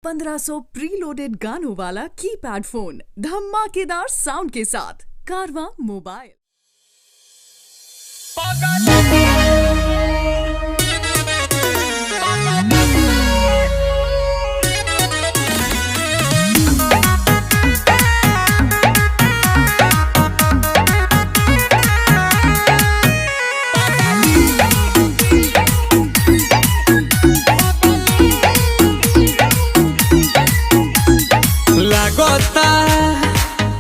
1500 preloaded गानों वाला keypad phone धमाकेदार साउंड के साथ कारवा मोबाइल।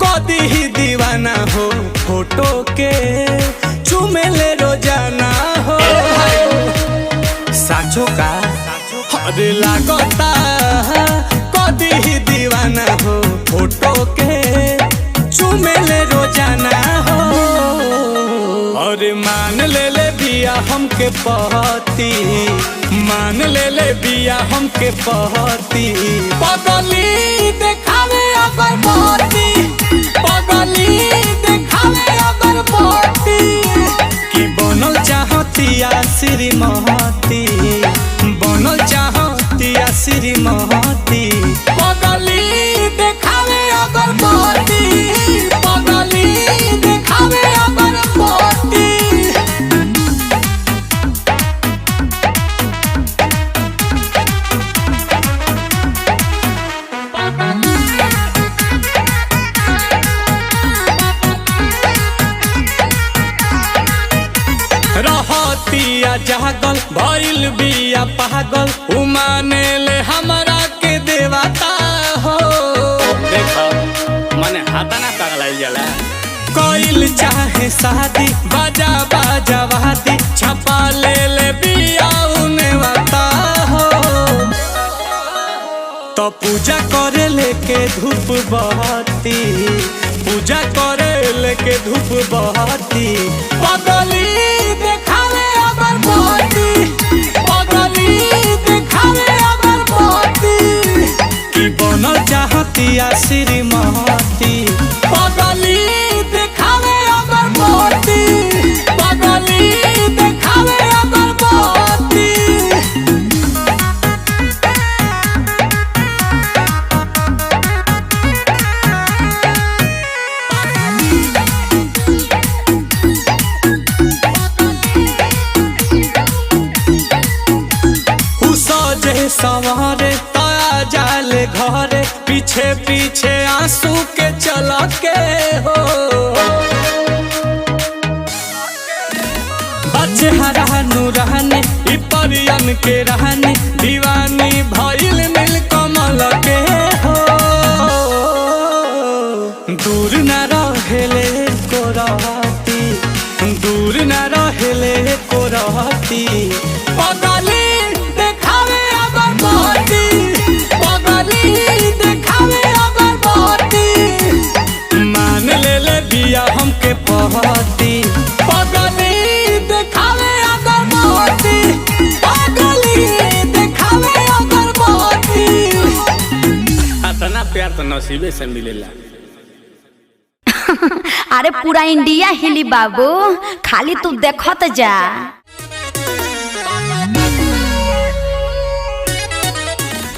कदी ही दीवाना हो फोटो के चुमेले रोजाना हो साचो का अरे लागता कदी ही दीवाना हो फोटो के चुमेले रोजाना हो। अरे मान ले बिया हमके पहती, मान ले बिया हमके पहती, पगली देखावे अगर पहती, पगली देखावे अगर पहती, कि बनल चाहतिया श्रीमती, बनल चाहतिया श्रीमती, पगली देखावे अगर पहती, पगली देखावे अगर पहती। रहतिया जागल भइल बिया पागल, उमाने ले हमरा के देवता हो। देखो मने हाथा ना पगलाइल जाला, कोइल चाहे शादी बाजा बाजा वादी, छपा ले बिया उने वाता हो। तो पूजा करे लेके धूप बहती, पूजा करे लेके धूप बहती, पगली देखावे अगर बहती, पगली देखावे अगर बहती, कि बनल चाहतिया श्रीमती, पगली देखावे अगर बहती, पगली देखावे अगर बहती। सवारे ताया जाले घरे, पीछे पीछे आंसू के चला के हो। बच्चे हरानू रहने परियन के रहने, दीवानी भइल मिल कमल के हो। दूर न रहेले को रहती, दूर न रहेले को रहती, पगली देखावे अगर बहती, पगली देखावे अगर बहती, मान ले बिया हमके पहती, पगली देखावे अगर बहती, पगली देखावे अगर बहती। इतना प्यार तो नसीबे से मिलेला। अरे पूरा इंडिया हिली बाबू, खाली तू देखत जा।